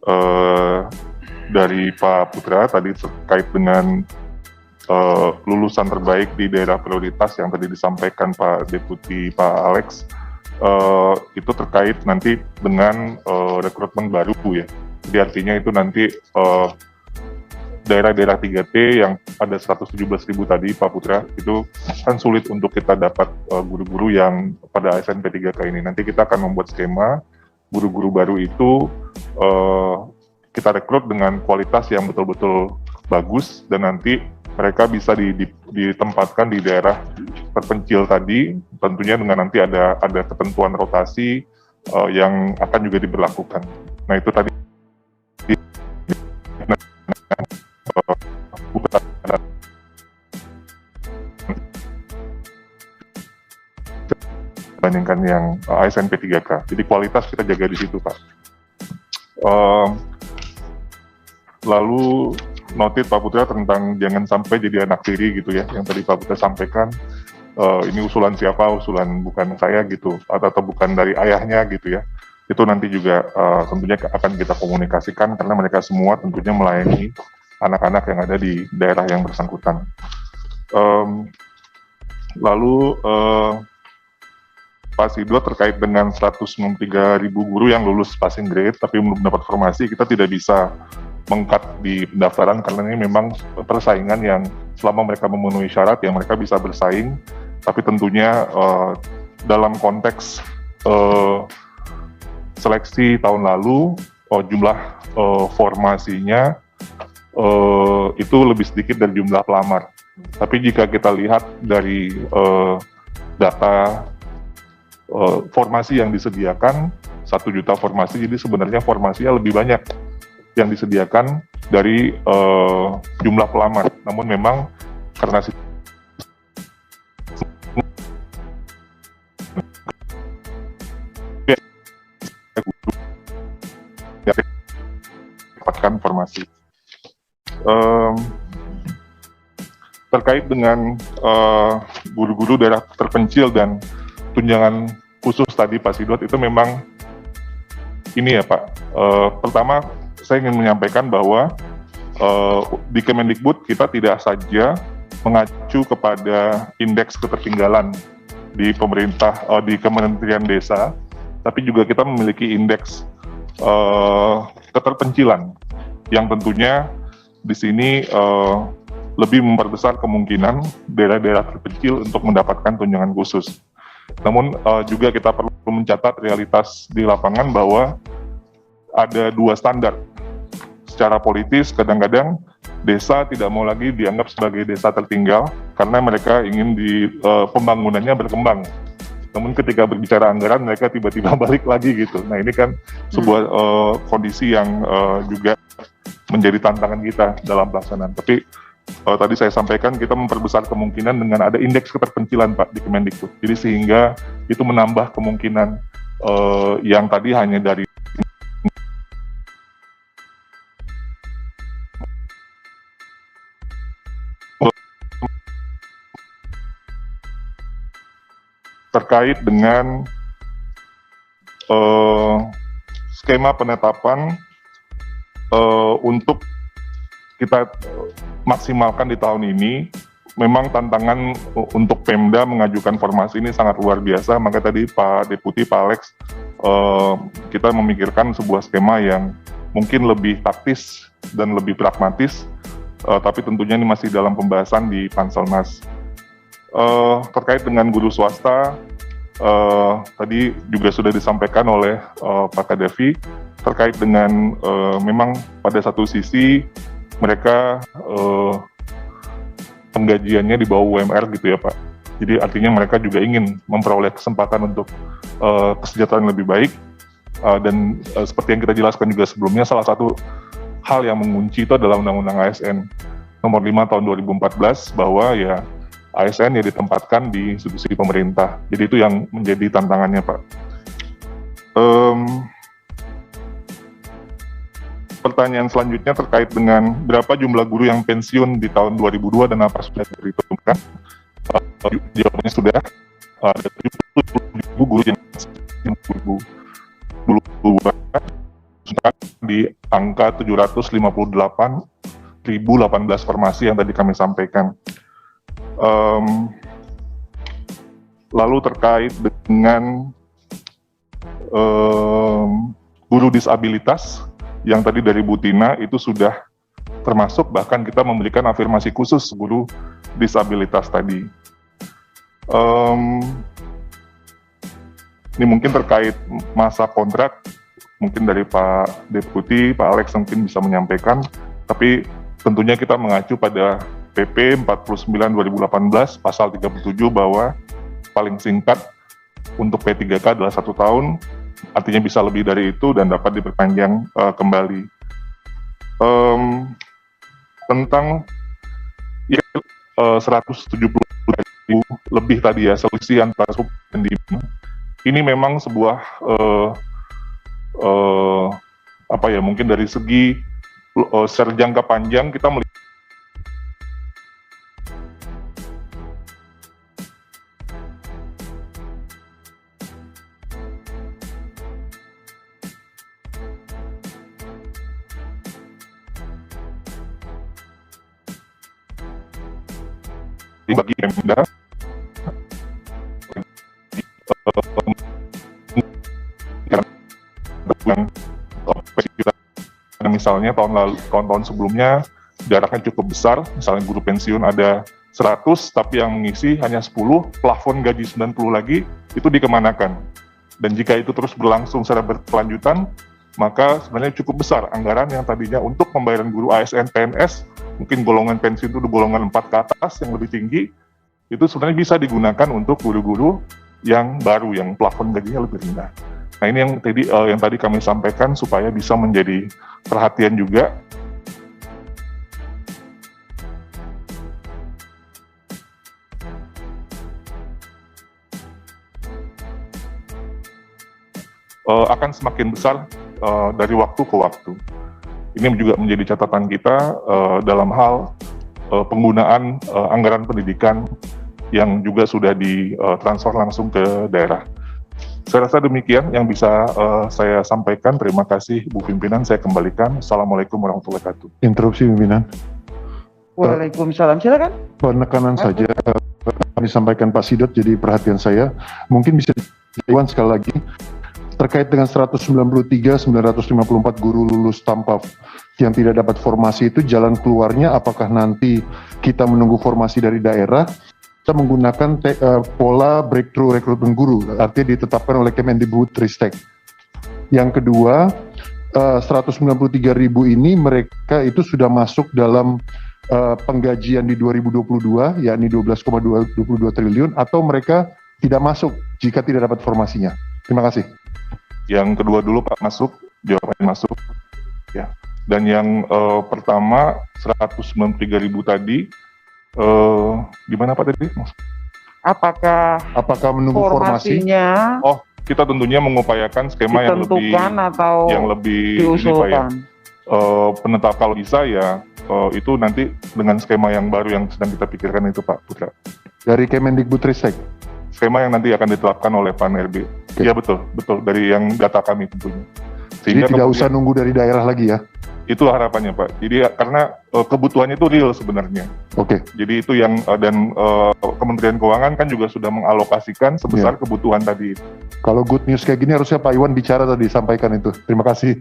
uh, dari Pak Putra tadi terkait dengan lulusan terbaik di daerah prioritas yang tadi disampaikan Pak Deputi Pak Alex, itu terkait nanti dengan rekrutmen baru ya. Jadi artinya itu nanti daerah-daerah 3T yang ada 117.000 tadi Pak Putra, itu kan sulit untuk kita dapat guru-guru yang pada ASN P3K ini. Nanti kita akan membuat skema guru-guru baru itu kita rekrut dengan kualitas yang betul-betul bagus, dan nanti mereka bisa ditempatkan di daerah terpencil tadi, tentunya dengan nanti ada ketentuan rotasi yang akan juga diberlakukan. Nah itu tadi dibandingkan yang ASN P3K. Jadi kualitas kita jaga di situ, Pak. Lalu notit Pak Putra tentang jangan sampai jadi anak tiri gitu ya, yang tadi Pak Putra sampaikan, ini usulan siapa, usulan bukan saya gitu, atau bukan dari ayahnya gitu ya. Itu nanti juga tentunya akan kita komunikasikan, karena mereka semua tentunya melayani anak-anak yang ada di daerah yang bersangkutan. Lalu Pak Sido terkait dengan 193.000 guru yang lulus passing grade tapi belum dapat formasi, kita tidak bisa meng-cut di pendaftaran karena ini memang persaingan yang selama mereka memenuhi syarat yang mereka bisa bersaing, tapi tentunya dalam konteks seleksi tahun lalu jumlah formasinya itu lebih sedikit dari jumlah pelamar. Tapi jika kita lihat dari data formasi yang disediakan 1 juta formasi, jadi sebenarnya formasinya lebih banyak yang disediakan dari jumlah pelamar. Namun memang karena dapatkan formasi. Terkait dengan guru-guru daerah terpencil dan tunjangan khusus tadi Pak Sidot, itu memang ini ya Pak. Pertama saya ingin menyampaikan bahwa di Kemendikbud kita tidak saja mengacu kepada indeks ketertinggalan di pemerintah, di Kementerian Desa, tapi juga kita memiliki indeks keterpencilan yang tentunya di sini lebih memperbesar kemungkinan daerah-daerah terpencil untuk mendapatkan tunjangan khusus. Namun juga kita perlu mencatat realitas di lapangan bahwa ada 2 standar. Secara politis kadang-kadang desa tidak mau lagi dianggap sebagai desa tertinggal karena mereka ingin pembangunannya berkembang. Namun ketika berbicara anggaran mereka tiba-tiba balik lagi gitu. Nah ini kan sebuah kondisi yang juga menjadi tantangan kita dalam pelaksanaan. Tapi tadi saya sampaikan kita memperbesar kemungkinan dengan ada indeks keterpencilan Pak di Kemendikbud. Jadi sehingga itu menambah kemungkinan yang tadi hanya dari terkait dengan skema penetapan untuk kita maksimalkan di tahun ini. Memang tantangan untuk Pemda mengajukan formasi ini sangat luar biasa, maka tadi Pak Deputi, Pak Alex, kita memikirkan sebuah skema yang mungkin lebih taktis dan lebih pragmatis, tapi tentunya ini masih dalam pembahasan di Panselnas. Terkait dengan guru swasta, tadi juga sudah disampaikan oleh Pak Kadafi, terkait dengan memang pada satu sisi mereka penggajiannya di bawah UMR gitu ya Pak. Jadi artinya mereka juga ingin memperoleh kesempatan untuk kesejahteraan lebih baik, dan seperti yang kita jelaskan juga sebelumnya, salah satu hal yang mengunci itu adalah Undang-Undang ASN nomor 5 tahun 2014 bahwa ya ASN ya ditempatkan di institusi pemerintah. Jadi itu yang menjadi tantangannya Pak. Pertanyaan selanjutnya terkait dengan berapa jumlah guru yang pensiun di tahun 2002 dan apa sudah diperhitungkan. Jawabannya sudah ada 70.000 guru yang pensiun 2022 di di angka 758.018 formasi yang tadi kami sampaikan. Lalu terkait dengan guru disabilitas yang tadi dari Bu Tina itu sudah termasuk, bahkan kita memberikan afirmasi khusus guru disabilitas tadi. Ini mungkin terkait masa kontrak, mungkin dari Pak Deputi, Pak Alex mungkin bisa menyampaikan, tapi tentunya kita mengacu pada PP 49 2018 pasal 37 bahwa paling singkat untuk P3K adalah 1 tahun, artinya bisa lebih dari itu dan dapat diperpanjang kembali. Tentang 170.000 lebih tadi ya, selisih antara sub dan demand. Ini memang sebuah mungkin dari segi secara jangka panjang kita melihat bagi Pemda misalnya tahun-tahun sebelumnya jaraknya cukup besar, misalnya guru pensiun ada 100 tapi yang mengisi hanya 10, plafon gaji 90 lagi, itu dikemanakan. Dan jika itu terus berlangsung secara berkelanjutan, maka sebenarnya cukup besar anggaran yang tadinya untuk pembayaran guru ASN PNS, mungkin golongan pensiun itu golongan 4 ke atas yang lebih tinggi, itu sebenarnya bisa digunakan untuk guru-guru yang baru, yang plafon gajinya lebih rendah. Nah ini yang tadi kami sampaikan supaya bisa menjadi perhatian juga. Akan semakin besar dari waktu ke waktu. Ini juga menjadi catatan kita dalam hal penggunaan anggaran pendidikan yang juga sudah ditransfer langsung ke daerah. Saya rasa demikian yang bisa saya sampaikan. Terima kasih Bu Pimpinan, saya kembalikan. Assalamualaikum warahmatullahi wabarakatuh. Interupsi Pimpinan. Waalaikumsalam, silakan. Penekanan saja disampaikan Pak Sidot, jadi perhatian saya. Mungkin bisa diulang sekali lagi. Terkait dengan 193.954 guru lulus tanpa yang tidak dapat formasi itu, jalan keluarnya apakah nanti kita menunggu formasi dari daerah, kita menggunakan pola breakthrough rekrutmen guru, artinya ditetapkan oleh Kemendikbudristek. Yang kedua, 193.000 ini mereka itu sudah masuk dalam penggajian di 2022, yakni 12,22 triliun, atau mereka tidak masuk jika tidak dapat formasinya. Terima kasih. Yang kedua dulu Pak, masuk, jawabannya masuk. Ya. Dan yang pertama 193.000 tadi, gimana Pak tadi? Apakah menunggu formasinya? Oh, kita tentunya mengupayakan skema yang lebih diusulkan. Penetap kalau bisa ya itu nanti dengan skema yang baru yang sedang kita pikirkan itu Pak Putra. Dari Kemendikbudristek. Skema yang nanti akan ditetapkan oleh Pan RB. Iya betul dari yang data kami tentunya. Sehingga jadi tidak usah nunggu dari daerah lagi ya? Itu harapannya Pak. Jadi karena kebutuhannya itu real sebenarnya. Oke. Jadi itu yang dan Kementerian Keuangan kan juga sudah mengalokasikan sebesar kebutuhan tadi. Kalau good news kayak gini harusnya Pak Iwan bicara tadi, sampaikan itu. Terima kasih.